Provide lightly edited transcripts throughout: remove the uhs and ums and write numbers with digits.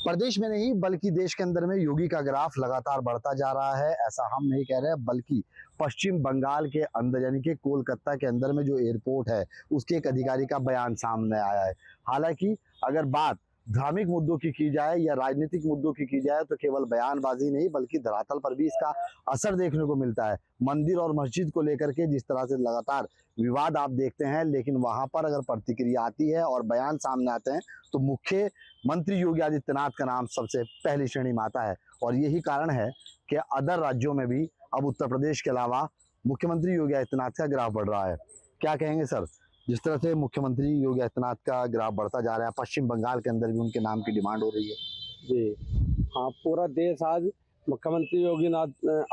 प्रदेश में नहीं बल्कि देश के अंदर में योगी का ग्राफ लगातार बढ़ता जा रहा है। ऐसा हम नहीं कह रहे, बल्कि पश्चिम बंगाल के अंदर यानी कि कोलकाता के अंदर में जो एयरपोर्ट है उसके एक अधिकारी का बयान सामने आया है। हालांकि अगर बात धार्मिक मुद्दों की जाए या राजनीतिक मुद्दों की जाए तो केवल बयानबाजी नहीं बल्कि धरातल पर भी इसका असर देखने को मिलता है। मंदिर और मस्जिद को लेकर के जिस तरह से लगातार विवाद आप देखते हैं, लेकिन वहां पर अगर प्रतिक्रिया आती है और बयान सामने आते हैं तो मुख्यमंत्री योगी आदित्यनाथ का नाम सबसे पहली श्रेणी में आता है। और यही कारण है कि अदर राज्यों में भी अब उत्तर प्रदेश के अलावा मुख्यमंत्री योगी आदित्यनाथ का ग्राफ बढ़ रहा है। क्या कहेंगे सर, जिस तरह से मुख्यमंत्री योगी आदित्यनाथ का ग्राफ बढ़ता जा रहा है, पश्चिम बंगाल के अंदर भी उनके नाम की डिमांड हो रही है। जी हाँ, पूरा देश आज मुख्यमंत्री योगी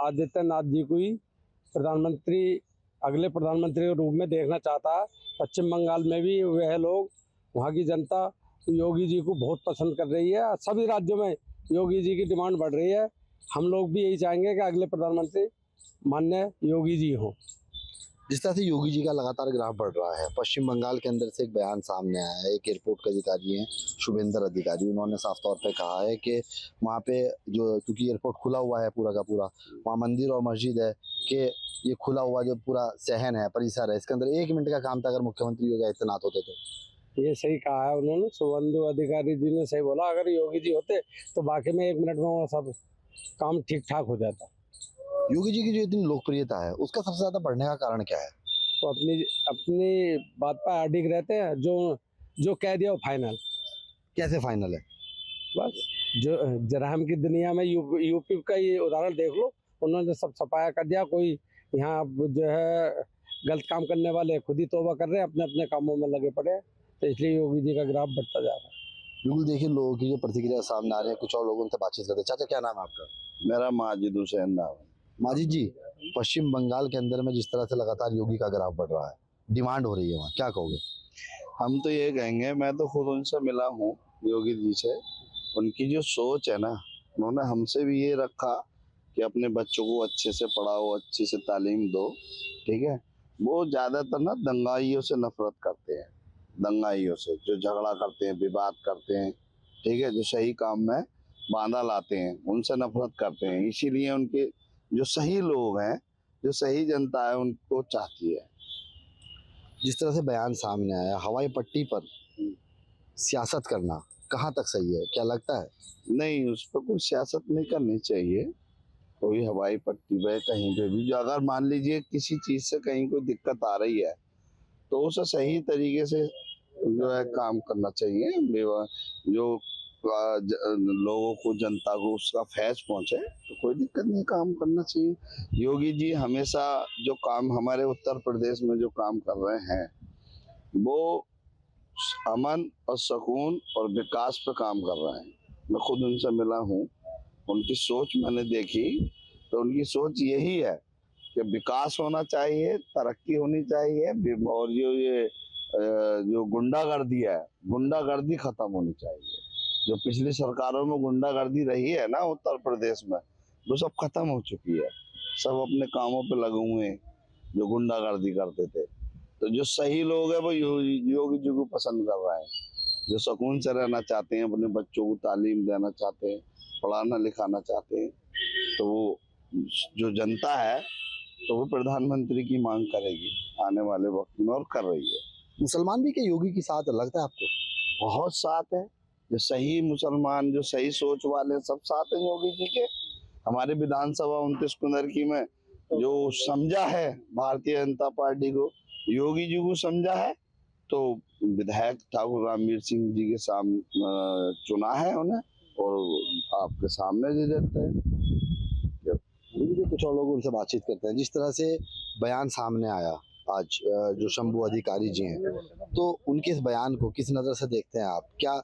आदित्यनाथ जी को ही अगले प्रधानमंत्री के रूप में देखना चाहता है। पश्चिम बंगाल में भी वह लोग, वहाँ की जनता योगी जी को बहुत पसंद कर रही है। सभी राज्यों में योगी जी की डिमांड बढ़ रही है। हम लोग भी यही चाहेंगे कि अगले प्रधानमंत्री माननीय योगी जी हों। जिस तरह से योगी जी का लगातार ग्राफ बढ़ रहा है, पश्चिम बंगाल के अंदर से एक बयान सामने आया है। एक एयरपोर्ट के अधिकारी हैं शुभेंद्र अधिकारी, उन्होंने साफ तौर पे कहा है कि वहाँ पे जो, क्योंकि एयरपोर्ट खुला हुआ है पूरा का पूरा, वहाँ मंदिर और मस्जिद है, कि ये खुला हुआ जो पूरा सहन है, परिसर है, इसके अंदर 1 मिनट का काम था अगर मुख्यमंत्री योगी आदित्यनाथ होते तो। ये सही कहा है उन्होंने, शुभेंदु अधिकारी जी ने सही बोला। अगर योगी जी होते तो बाकी में 1 मिनट में वो सब काम ठीक ठाक हो जाता। योगी जी की जो इतनी लोकप्रियता है उसका सबसे ज्यादा बढ़ने का कारण क्या है? तो अपनी बात पर अडिग रहते हैं। जो कह दिया वो फाइनल। कैसे फाइनल है? बस जो जराम की दुनिया में यूपी का ये उदाहरण देख लो, उन्होंने सब सफाया कर दिया। कोई यहाँ जो है गलत काम करने वाले खुद ही तौबा कर रहे हैं, अपने अपने कामों में लगे पड़े हैं। तो इसलिए योगी जी का ग्राफ बढ़ता जा रहा है। बिल्कुल, देखिए लोगों की जो प्रतिक्रिया सामने आ रही है, कुछ और लोगों से बातचीत करते हैं। चाचा क्या नाम है आपका? मेरा माजिद हुसैन नाम है। माजिद जी, पश्चिम बंगाल के अंदर में जिस तरह से लगातार योगी का ग्राफ बढ़ रहा है, डिमांड हो रही है, वहाँ क्या कहोगे? हम तो ये कहेंगे, मैं तो खुद उनसे मिला हूँ योगी जी से। उनकी जो सोच है ना, उन्होंने हमसे भी ये रखा कि अपने बच्चों को अच्छे से पढ़ाओ, अच्छे से तालीम दो, ठीक है। वो ज्यादातर ना दंगाइयों से नफरत करते हैं, दंगाइयों से जो झगड़ा करते हैं, विवाद करते हैं, ठीक है, जो सही काम में बाधा लाते हैं, उनसे नफरत करते हैं। इसीलिए उनके जो सही लोग हैं, जो सही जनता है, उनको चाहती है। जिस तरह से बयान सामने आया, हवाई पट्टी पर सियासत करना कहाँ तक सही है, क्या लगता है? नहीं, उस पर कोई सियासत नहीं करनी चाहिए। कोई हवाई पट्टी पे कहीं पे भी जो, अगर मान लीजिए किसी चीज से कहीं कोई दिक्कत आ रही है तो उसे सही तरीके से जो है काम करना चाहिए। जो लोगों को, जनता को उसका फैज पहुंचे तो कोई दिक्कत नहीं, काम करना चाहिए। योगी जी हमेशा जो काम हमारे उत्तर प्रदेश में जो काम कर रहे हैं वो अमन और सुकून और विकास पे काम कर रहे हैं। मैं खुद उनसे मिला हूँ, उनकी सोच मैंने देखी, तो उनकी सोच यही है कि विकास होना चाहिए, तरक्की होनी चाहिए, और जो गुंडागर्दी है, गुंडागर्दी खत्म होनी चाहिए। जो पिछली सरकारों में गुंडागर्दी रही है ना उत्तर प्रदेश में, वो सब खत्म हो चुकी है। सब अपने कामों पे लगे हुए हैं जो गुंडागर्दी करते थे। तो जो सही लोग हैं वो योगी जी को पसंद कर रहे हैं, जो सुकून से रहना चाहते हैं, अपने बच्चों को तालीम देना चाहते हैं, पढ़ाना लिखाना चाहते हैं। तो वो जो जनता है तो वो प्रधानमंत्री की मांग करेगी आने वाले वक्त में, और कर रही है। मुसलमान भी क्या योगी के साथ लगता है आपको? बहुत साथ है, जो सही मुसलमान, जो सही सोच वाले सब साथ हैं योगी जी के। हमारे विधानसभा 29 कुंदरकी में जो समझा है भारतीय जनता पार्टी को, योगी जी को समझा है, तो विधायक ठाकुर रामवीर सिंह जी के सामने चुना है उन्हें, और आपके सामने रिजल्ट है। कुछ और लोग उनसे बातचीत करते हैं। जिस तरह से बयान सामने आया आज, जो शंभू अधिकारी जी हैं, तो उनके इस बयान को किस नज़र से देखते हैं आप? क्या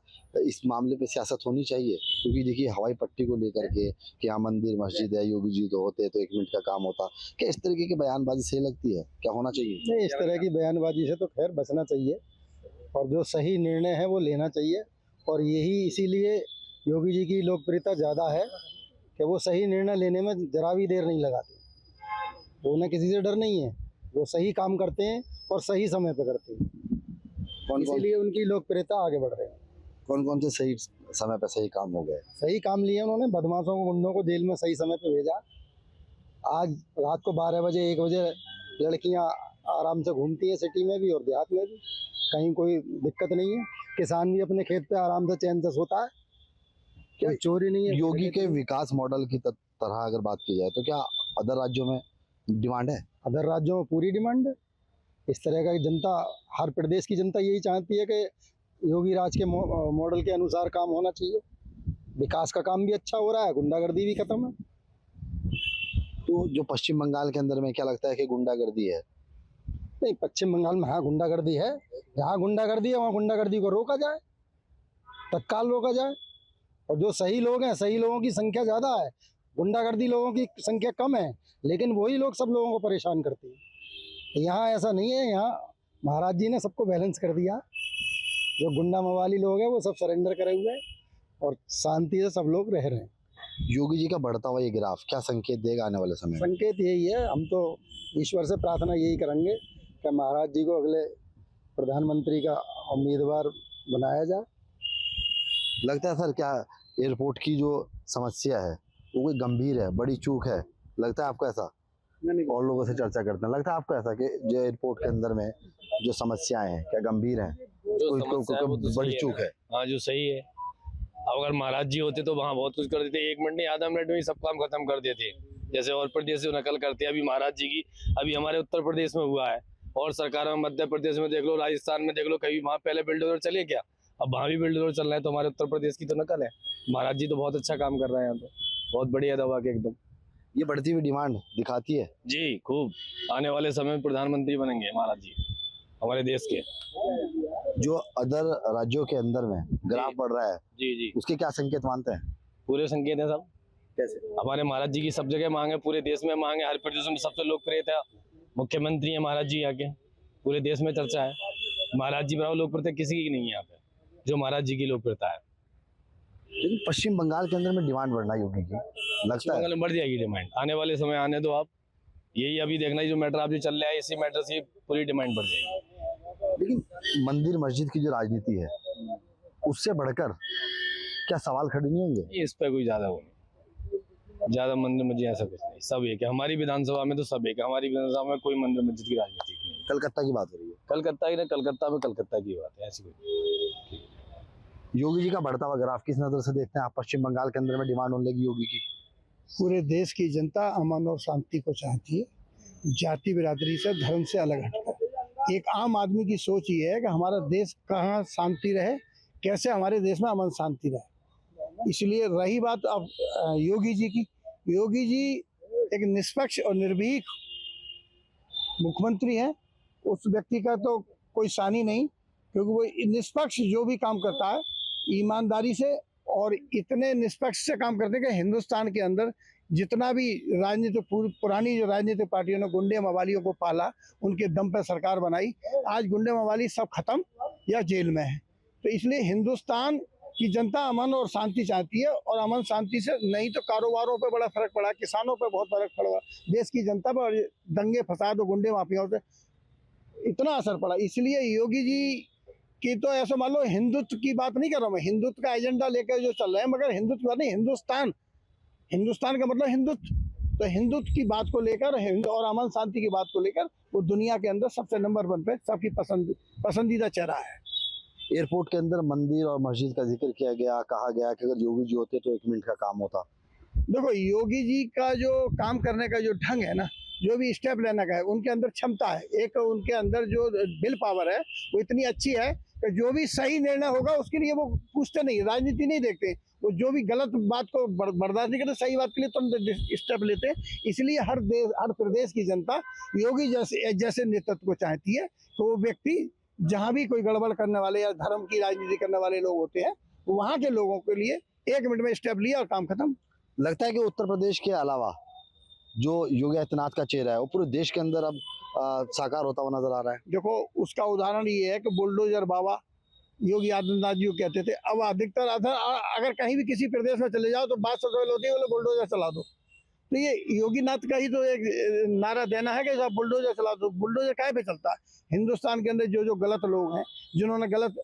इस मामले पे सियासत होनी चाहिए? क्योंकि देखिए हवाई पट्टी को लेकर के कि यहाँ मंदिर मस्जिद है, योगी जी तो होते तो 1 मिनट का काम होता, क्या इस तरीके की बयानबाजी सही लगती है? क्या होना चाहिए? नहीं, इस तरह की बयानबाजी से तो खैर बचना चाहिए, और जो सही निर्णय है वो लेना चाहिए। और यही इसीलिए योगी जी की लोकप्रियता ज़्यादा है कि वो सही निर्णय लेने में जरा भी देर नहीं लगाते। वो उन्हें किसी से डर नहीं है, वो सही काम करते हैं और सही समय पे करते हैं, इसीलिए उनकी लोकप्रियता आगे बढ़ रही है। कौन कौन से सही समय पे सही काम हो गए। सही काम लिए उन्होंने, बदमाशों को, गुंडों को जेल में सही समय पे भेजा। आज रात को 12 बजे 1 बजे लड़कियां आराम से घूमती है सिटी में भी और देहात में भी, कहीं कोई दिक्कत नहीं है। किसान भी अपने खेत पे आराम से चैन से सोता है, क्या चोरी नहीं है। योगी के विकास मॉडल की तरह अगर बात की जाए तो क्या अदर राज्यों में डिमांड है? अदर राज्यों में पूरी डिमांड है। इस तरह का जनता, हर प्रदेश की जनता यही चाहती है कि योगी राज के मॉडल के अनुसार काम होना चाहिए। विकास का काम भी अच्छा हो रहा है, गुंडागर्दी भी खत्म है। तो जो पश्चिम बंगाल के अंदर में क्या लगता है कि गुंडागर्दी है? नहीं, पश्चिम बंगाल में हाँ गुंडागर्दी है, जहाँ गुंडागर्दी है वहाँ गुंडागर्दी को रोका जाए, तत्काल रोका जाए। और जो सही लोग हैं, सही लोगों की संख्या ज़्यादा है, गुंडागर्दी लोगों की संख्या कम है, लेकिन वही लोग सब लोगों को परेशान करते हैं। यहाँ ऐसा नहीं है, यहाँ महाराज जी ने सबको बैलेंस कर दिया। जो गुंडा मवाली लोग हैं वो सब सरेंडर करे हुए हैं और शांति से सब लोग रह रहे हैं। योगी जी का बढ़ता हुआ ये ग्राफ क्या संकेत देगा आने वाले समय में? संकेत यही है, हम तो ईश्वर से प्रार्थना यही करेंगे कि महाराज जी को अगले प्रधानमंत्री का उम्मीदवार बनाया जाए। लगता है सर क्या एयरपोर्ट की जो समस्या है वो कोई गंभीर है, बड़ी चूक है? लगता है आपको ऐसा? और लोगों से चर्चा करते हैं, लगता है आपको ऐसा कि जो एयरपोर्ट के अंदर में जो समस्याएं हैं क्या गंभीर हैं, कोई बड़ी चूक है? हाँ, जो सही है। अब अगर महाराज जी होते तो वहाँ बहुत कुछ कर देते, 1 मिनट नहीं आधा मिनट में ही सब काम खत्म कर देते। जैसे और प्रदेश से नकल करते हैं अभी महाराज जी की, अभी हमारे उत्तर प्रदेश में हुआ है और सरकार में मध्य प्रदेश में देख लो, राजस्थान में देख लो, कभी वहाँ पहले बिल्डोजर चले क्या, अब वहाँ भी बिल्डोजर चल रहा है, तो हमारे उत्तर प्रदेश की तो नकल है। महाराज जी तो बहुत अच्छा काम कर रहे हैं यहाँ, तो बहुत बढ़िया दवा के एकदम। ये बढ़ती हुई डिमांड दिखाती है जी खूब, आने वाले समय में प्रधानमंत्री बनेंगे महाराज जी हमारे देश के। जो अदर राज्यों के अंदर में ग्राफ बढ़ रहा है जी जी, उसके क्या संकेत मानते हैं? पूरे संकेत है सब। कैसे? हमारे महाराज जी की सब जगह मांग है, पूरे देश में मांग है, हर प्रदेश में सबसे लोकप्रिय था मुख्यमंत्री है महाराज जी यहाँ के, पूरे देश में चर्चा है। महाराज जी बराबर लोकप्रियता किसी की नहीं है यहाँ पे, जो महाराज जी की लोकप्रियता है। लेकिन पश्चिम बंगाल के अंदर में डिमांड बढ़ना योगी की लगता है? बंगाल में बढ़ जाएगी डिमांड, आने वाले समय आने दो आप, यही अभी देखना जो मैटर आप जो चल रहा है, इसी मैटर से पूरी डिमांड बढ़ जाएगी। लेकिन मंदिर मस्जिद की जो राजनीति है उससे बढ़कर क्या सवाल खड़े नहीं होंगे? इस पे कोई ज्यादा वो नहीं, ज्यादा मंदिर मस्जिद ऐसा कुछ नहीं, सब एक है। हमारी विधानसभा में तो सब एक है, हमारी विधानसभा में कोई मंदिर मस्जिद की राजनीति नहीं। कलकत्ता की बात हो रही है, कलकत्ता की ना, कलकत्ता में कलकत्ता की बात है, ऐसी कोई। योगी जी का बढ़ता हुआ ग्राफ किस नजर से देखते हैं आप? पश्चिम बंगाल के अंदर में डिमांड होने लगी योगी की। पूरे देश की जनता अमन और शांति को चाहती है, जाति बिरादरी से, धर्म से अलग हटकर। एक आम आदमी की सोच ये है कि हमारा देश कहाँ शांति रहे, कैसे हमारे देश में अमन शांति रहे। इसलिए रही बात अब योगी जी की, योगी जी एक निष्पक्ष और निर्भीक मुख्यमंत्री हैं। उस व्यक्ति का तो कोई सानी नहीं, क्योंकि वो निष्पक्ष जो भी काम करता है ईमानदारी से, और इतने निष्पक्ष से काम करते हैं कि हिंदुस्तान के अंदर जितना भी राजनीतिक पुरानी जो राजनीतिक पार्टियों ने गुंडे मवालियों को पाला, उनके दम पर सरकार बनाई, आज गुंडे मवाली सब खत्म या जेल में है। तो इसलिए हिंदुस्तान की जनता अमन और शांति चाहती है, और अमन शांति से नहीं तो कारोबारों पे बड़ा फर्क पड़ा, किसानों पे बहुत फर्क पड़ा, देश की जनता पर दंगे फसाद और गुंडे माफियाओं से इतना असर पड़ा। इसलिए योगी जी की तो ऐसा मान लो, हिंदुत्व की बात नहीं कर रहा मैं, हिंदुत्व का एजेंडा लेकर जो चल रहे हैं, मगर हिंदुत्व की बात नहीं, हिंदुस्तान, हिंदुस्तान का मतलब हिंदुत्व। तो हिंदुत्व की बात को लेकर और अमन शांति की बात को लेकर वो दुनिया के अंदर सबसे नंबर 1 पे सबकी पसंदीदा चेहरा है। एयरपोर्ट के अंदर मंदिर और मस्जिद का जिक्र किया गया, कहा गया कि अगर योगी जी होते तो 1 मिनट का काम होता। देखो, योगी जी का जो काम करने का जो ढंग है ना, जो भी स्टेप लेने का है, उनके अंदर क्षमता है, एक उनके अंदर जो विल पावर है वो इतनी अच्छी है कि जो भी सही निर्णय होगा उसके लिए वो पूछते नहीं, राजनीति नहीं देखते, वो जो भी गलत बात को बर्दाश्त नहीं करते, सही बात के लिए तुरंत स्टेप लेते। इसलिए हर प्रदेश की जनता योगी जैसे नेतृत्व को चाहती है। तो वो व्यक्ति जहाँ भी कोई गड़बड़ करने वाले या धर्म की राजनीति करने वाले लोग होते हैं, वहाँ के लोगों के लिए 1 मिनट में स्टेप लिया और काम खत्म। लगता है कि उत्तर प्रदेश के अलावा जो योगी आदित्यनाथ का चेहरा है वो पूरे देश के अंदर अब साकार होता हुआ नजर आ रहा है। देखो, उसका उदाहरण ये है कि बुलडोजर बाबा योगी आदित्यनाथ जी को कहते थे। अब अधिकतर अगर कहीं भी किसी प्रदेश में चले जाओ तो बात सबसे पहले होती है, बोले बुलडोजर चला दो। तो ये योगी नाथ का ही तो एक नारा देना है कि साहब बुलडोजर चला दो। बुलडोजर काहे पे चलता है? हिंदुस्तान के अंदर जो गलत लोग हैं, जिन्होंने गलत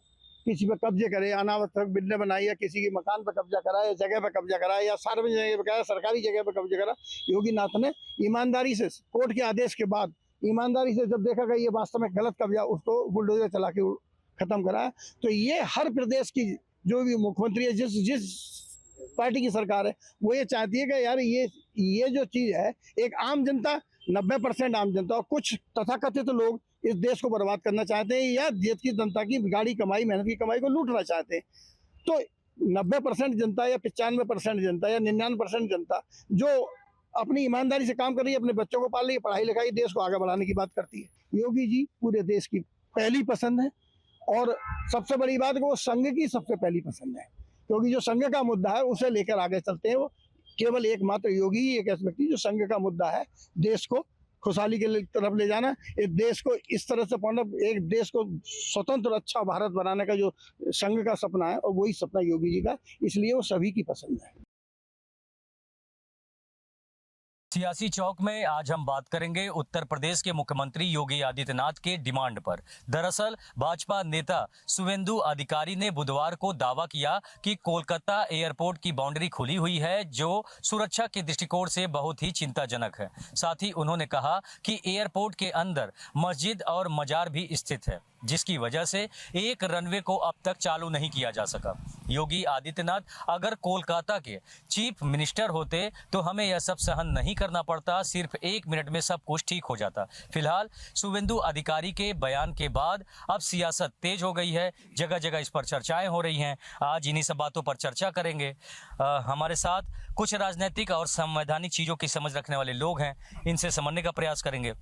किसी पे कब्जे करे, अनावश्यक बिल्डिंग बनाई या किसी के मकान पे कब्जा करा या जगह पे कब्जा करा या सार्वजनिक जगह पे करा, सरकारी जगह पे कब्जा करा, योगी नाथ ने ईमानदारी से कोर्ट के आदेश के बाद ईमानदारी से जब देखा गया ये वास्तव में गलत कब्जा, उसको बुलडोजर चला के खत्म कराया। तो ये हर प्रदेश की जो भी मुख्यमंत्री है, जिस पार्टी की सरकार है, वो ये चाहती है कि यार ये जो चीज है, एक आम जनता 90% आम जनता और कुछ तथाकथित लोग इस देश को बर्बाद करना चाहते हैं या देश की जनता की गाड़ी कमाई, मेहनत की कमाई को लूटना चाहते हैं। तो 90% जनता या 95% जनता या 99% जनता जो अपनी ईमानदारी से काम कर रही है, अपने बच्चों को पाल रही है, पढ़ाई लिखाई, देश को आगे बढ़ाने की बात करती है। योगी जी पूरे देश की पहली पसंद है और सबसे बड़ी बात है वो संघ की सबसे पहली पसंद है, क्योंकि जो संघ का मुद्दा है उसे लेकर आगे चलते हैं। वो केवल एकमात्र योगी ही एक ऐसे व्यक्ति जो संघ का मुद्दा है, देश को खुशहाली के तरफ ले जाना, इस देश को इस तरह से पढ़ना, एक देश को स्वतंत्र अच्छा भारत बनाने का जो संघ का सपना है, और वही सपना योगी जी का, इसलिए वो सभी की पसंद है। सियासी चौक में आज हम बात करेंगे उत्तर प्रदेश के मुख्यमंत्री योगी आदित्यनाथ के डिमांड पर। दरअसल भाजपा नेता शुवेंदु अधिकारी ने बुधवार को दावा किया कि कोलकाता एयरपोर्ट की बाउंड्री खुली हुई है, जो सुरक्षा के दृष्टिकोण से बहुत ही चिंताजनक है। साथ ही उन्होंने कहा कि एयरपोर्ट के अंदर मस्जिद और मजार भी स्थित है, जिसकी वजह से एक रनवे को अब तक चालू नहीं किया जा सका। योगी आदित्यनाथ अगर कोलकाता के चीफ मिनिस्टर होते तो हमें यह सब सहन नहीं करना पड़ता, सिर्फ 1 मिनट में सब कुछ ठीक हो जाता। फिलहाल शुवेंदु अधिकारी के बयान के बाद अब सियासत तेज हो गई है, जगह जगह इस पर चर्चाएं हो रही हैं। आज इन्हीं सब बातों पर चर्चा करेंगे। हमारे साथ कुछ राजनीतिक और संवैधानिक चीज़ों की समझ रखने वाले लोग हैं, इनसे समझने का प्रयास करेंगे।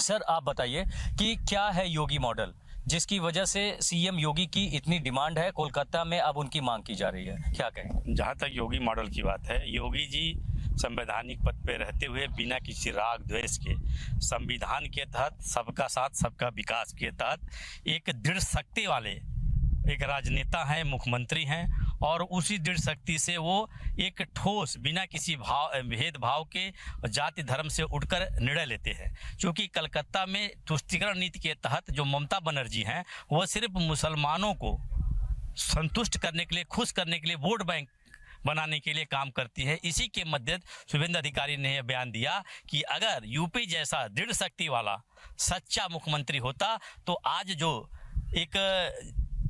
सर, आप बताइए कि क्या है योगी मॉडल, जिसकी वजह से सीएम योगी की इतनी डिमांड है, कोलकाता में अब उनकी मांग की जा रही है, क्या कहें? जहाँ तक योगी मॉडल की बात है, योगी जी संवैधानिक पद पे रहते हुए बिना किसी राग द्वेष के संविधान के तहत सबका साथ सबका विकास के तहत एक दृढ़ शक्ति वाले एक राजनेता हैं, मुख्यमंत्री हैं, और उसी दृढ़ शक्ति से वो एक ठोस बिना किसी भेदभाव के जाति धर्म से उठकर निर्णय लेते हैं। क्योंकि कलकत्ता में तुष्टीकरण नीति के तहत जो ममता बनर्जी हैं, वो सिर्फ मुसलमानों को संतुष्ट करने के लिए, खुश करने के लिए, वोट बैंक बनाने के लिए काम करती है। इसी के मध्य शुवेंदु अधिकारी ने यह बयान दिया कि अगर यूपी जैसा दृढ़ शक्ति वाला सच्चा मुख्यमंत्री होता तो आज जो एक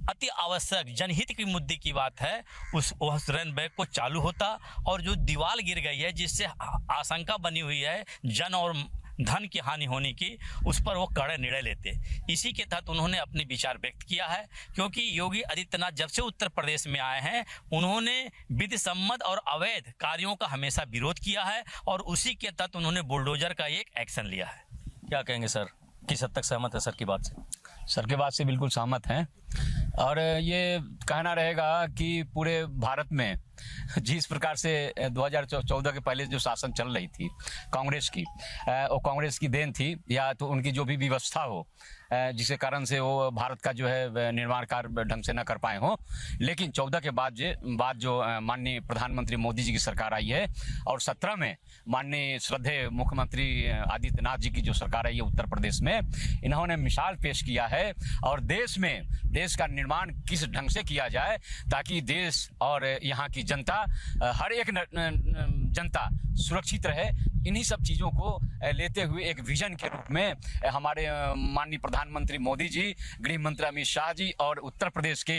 अति आवश्यक जनहित की मुद्दे की बात है, उस रनवे को चालू होता, और जो दीवार गिर गई है जिससे आशंका बनी हुई है जन और धन की हानि होने की, उस पर वो कड़े निर्णय लेते। इसी के तहत उन्होंने अपने विचार व्यक्त किया है, क्योंकि योगी आदित्यनाथ जब से उत्तर प्रदेश में आए हैं, उन्होंने विधि सम्मत और अवैध कार्यों का हमेशा विरोध किया है, और उसी के तहत उन्होंने बुलडोजर का एक एक्शन लिया है। क्या कहेंगे सर, किस हद तक सहमत है सर की बात से? सर के बात से बिल्कुल सहमत हैं, और ये कहना रहेगा कि पूरे भारत में जिस प्रकार से 2014 के पहले जो शासन चल रही थी कांग्रेस की, वो कांग्रेस की देन थी, या तो उनकी जो भी व्यवस्था हो जिसके कारण से वो भारत का जो है निर्माण कार्य ढंग से न कर पाए हों। लेकिन 14 के बाद जो माननीय प्रधानमंत्री मोदी जी की सरकार आई है, और 17 में माननीय श्रद्धेय मुख्यमंत्री आदित्यनाथ जी की जो सरकार आई है उत्तर प्रदेश में, इन्होंने मिसाल पेश किया है, और देश का निर्माण किस ढंग से किया जाए ताकि देश और यहाँ की जनता, हर एक जनता सुरक्षित रहे। इन्हीं सब चीज़ों को लेते हुए एक विजन के रूप में हमारे माननीय प्रधानमंत्री मोदी जी, गृह मंत्री अमित शाह जी, और उत्तर प्रदेश के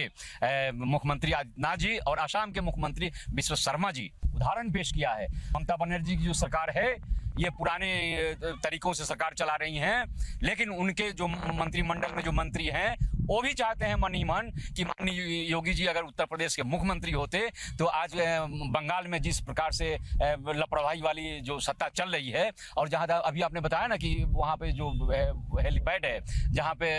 मुख्यमंत्री आदित्यनाथ जी और असम के मुख्यमंत्री विश्व शर्मा जी उदाहरण पेश किया है। ममता बनर्जी की जो सरकार है, ये पुराने तरीकों से सरकार चला रही हैं, लेकिन उनके जो मंत्रिमंडल में जो मंत्री हैं वो भी चाहते हैं मन ही मन कि माननीय योगी जी अगर उत्तर प्रदेश के मुख्यमंत्री होते तो आज बंगाल में जिस प्रकार से लापरवाही वाली जो सत्ता चल रही है, और जहाँ अभी आपने बताया ना कि वहाँ पे जो हेलीपैड है, जहाँ पे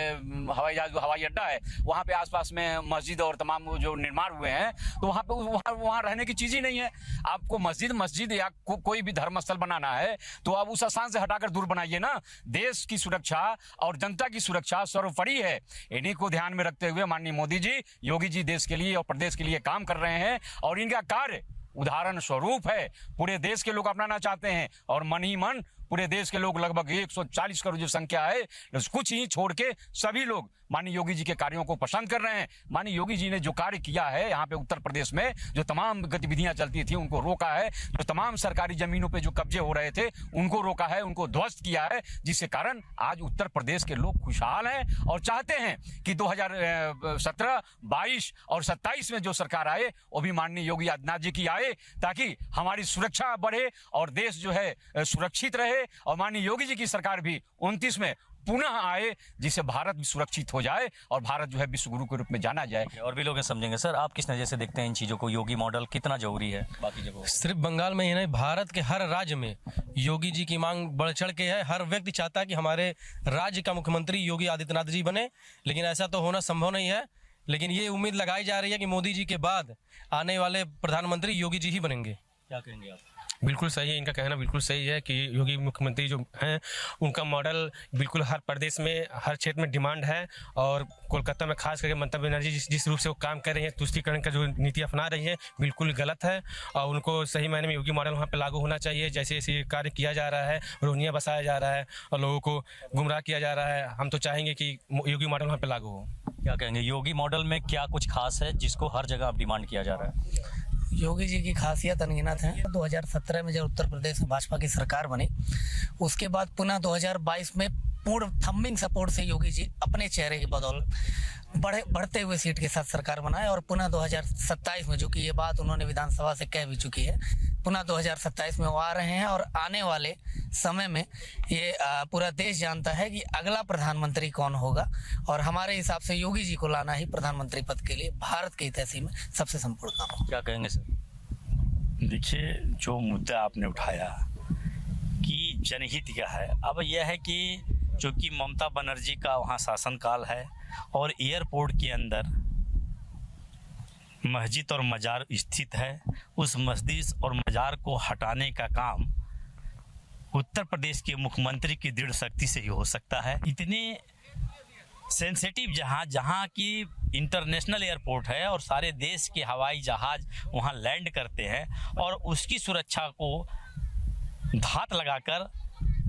हवाई अड्डा है, वहाँ पे आसपास में मस्जिद और तमाम जो निर्माण हुए हैं, तो वहाँ पे वहाँ रहने की चीज़ ही नहीं है। आपको मस्जिद या कोई भी धर्म स्थल बनाना है तो आप उस स्थान से हटाकर दूर बनाइए ना। देश की सुरक्षा और जनता की सुरक्षा सर्वोपरि है। इन्हीं को ध्यान में रखते हुए माननीय मोदी जी, योगी जी देश के लिए और प्रदेश के लिए काम कर रहे हैं, और इनका कार्य उदाहरण स्वरूप है। पूरे देश के लोग अपनाना चाहते हैं, और मन ही मन पूरे देश के लोग लगभग 140 करोड़ जो संख्या है, कुछ ही छोड़ के सभी लोग माननीय योगी जी के कार्यों को पसंद कर रहे हैं। माननीय योगी जी ने जो कार्य किया है यहाँ पे उत्तर प्रदेश में, जो तमाम गतिविधियां चलती थी उनको रोका है, जो तमाम सरकारी जमीनों पे जो कब्जे हो रहे थे उनको रोका है, उनको ध्वस्त किया है, जिसके कारण आज उत्तर प्रदेश के लोग खुशहाल हैं और चाहते हैं कि 2017, 22 और 27 में जो सरकार आए वो भी माननीय योगी आदित्यनाथ जी की आए, ताकि हमारी सुरक्षा बढ़े और देश जो है सुरक्षित रहे, और माननीय योगी जी की सरकार भी 29 में पुनः आए, जिससे भारत भी सुरक्षित हो जाए और भारत जो है विश्व गुरु के रूप में जाना जाए। और भी लोग समझेंगे। सर, आप किस नज़र से देखते हैं इन चीज़ों को? योगी मॉडल कितना जरूरी है बाकी जगहों? सिर्फ बंगाल में ही नहीं, भारत के हर राज्य में योगी जी की मांग बढ़ चढ़ के है। हर व्यक्ति चाहता है कि हमारे राज्य का मुख्यमंत्री योगी आदित्यनाथ जी बने, लेकिन ऐसा तो होना संभव नहीं है। लेकिन ये उम्मीद लगाई जा रही है कि मोदी जी के बाद आने वाले प्रधानमंत्री योगी जी ही बनेंगे। क्या कहेंगे आप? बिल्कुल सही है, इनका कहना बिल्कुल सही है कि योगी मुख्यमंत्री जो हैं उनका मॉडल बिल्कुल हर प्रदेश में, हर क्षेत्र में डिमांड है। और कोलकाता में खास करके ममता बनर्जी जिस रूप से वो काम कर रही हैं, तुष्टीकरण का जो नीति अपना रही है बिल्कुल गलत है, और उनको सही मायने में योगी मॉडल वहाँ पे लागू होना चाहिए। जैसे जैसे कार्य किया जा रहा है, रोनिया बसाया जा रहा है और लोगों को गुमराह किया जा रहा है, हम तो चाहेंगे कि योगी मॉडल वहाँ पे लागू हो। क्या कहेंगे, योगी मॉडल में क्या कुछ खास है जिसको हर जगह अब डिमांड किया जा रहा है? योगी जी की खासियत अनगिनत है। 2017 में जब उत्तर प्रदेश में भाजपा की सरकार बनी, उसके बाद पुनः 2022 में पूर्ण थम्बिंग सपोर्ट से योगी जी अपने चेहरे की बदौलत बढ़ते हुए सीट के साथ सरकार बनाए, और पुनः 2027 में, जो कि ये बात उन्होंने विधानसभा से कह भी चुकी है, पुनः 2027 में वो आ रहे हैं। और आने वाले समय में ये पूरा देश जानता है कि अगला प्रधानमंत्री कौन होगा, और हमारे हिसाब से योगी जी को लाना ही प्रधानमंत्री पद के लिए भारत के इतिहास में सबसे संपूर्ण काम है। क्या कहेंगे सर? देखिए, जो मुद्दा आपने उठाया कि जनहित का है, अब यह है कि चूँकि ममता बनर्जी का वहाँ शासनकाल है और एयरपोर्ट के अंदर मस्जिद और मजार स्थित है, उस मस्जिद और मजार को हटाने का काम उत्तर प्रदेश के मुख्यमंत्री की दृढ़ शक्ति से ही हो सकता है। इतने सेंसिटिव जहाँ की इंटरनेशनल एयरपोर्ट है और सारे देश के हवाई जहाज वहाँ लैंड करते हैं, और उसकी सुरक्षा को धात लगाकर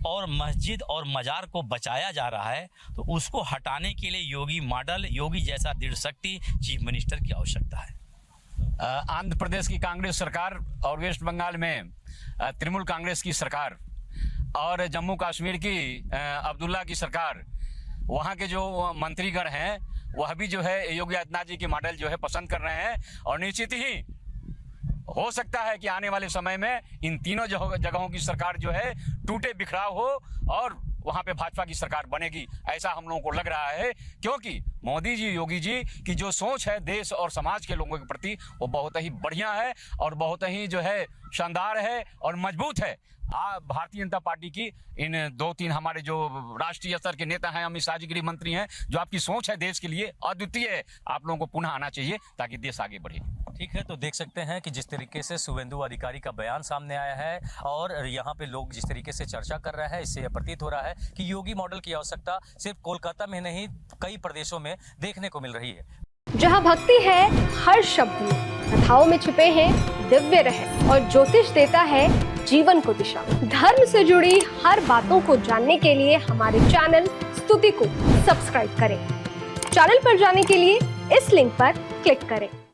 और मस्जिद और मजार को बचाया जा रहा है, तो उसको हटाने के लिए योगी मॉडल, योगी जैसा दृढ़ शक्ति चीफ मिनिस्टर की आवश्यकता है। आंध्र प्रदेश की कांग्रेस सरकार और वेस्ट बंगाल में तृणमूल कांग्रेस की सरकार और जम्मू कश्मीर की अब्दुल्ला की सरकार, वहाँ के जो मंत्रीगण हैं वह भी जो है योगी आदित्यनाथ जी की मॉडल जो है पसंद कर रहे हैं, और निश्चित ही हो सकता है कि आने वाले समय में इन तीनों जगहों की सरकार जो है टूटे बिखराव हो और वहां पे भाजपा की सरकार बनेगी, ऐसा हम लोगों को लग रहा है। क्योंकि मोदी जी, योगी जी की जो सोच है देश और समाज के लोगों के प्रति, वो बहुत ही बढ़िया है और बहुत ही जो है शानदार है और मजबूत है। भारतीय जनता पार्टी की इन 2-3 हमारे जो राष्ट्रीय स्तर के नेता हैं, अमित शाह जी गृह मंत्री हैं, जो आपकी सोच है देश के लिए अद्वितीय है। आप लोगों को पुनः आना चाहिए ताकि देश आगे बढ़े। ठीक है, तो देख सकते हैं कि जिस तरीके से शुभेंदु अधिकारी का बयान सामने आया है और यहाँ पे लोग जिस तरीके से चर्चा कर रहे हैं, इससे यह प्रतीत हो रहा है कि योगी मॉडल की आवश्यकता सिर्फ कोलकाता में नहीं, कई प्रदेशों में देखने को मिल रही है। जहाँ भक्ति है हर शब्द में, कथाओं में छुपे हैं दिव्य रहस्य, और ज्योतिष देता है जीवन को दिशा। धर्म से जुड़ी हर बातों को जानने के लिए हमारे चैनल स्तुति को सब्सक्राइब करें। चैनल पर जाने के लिए इस लिंक पर क्लिक करें।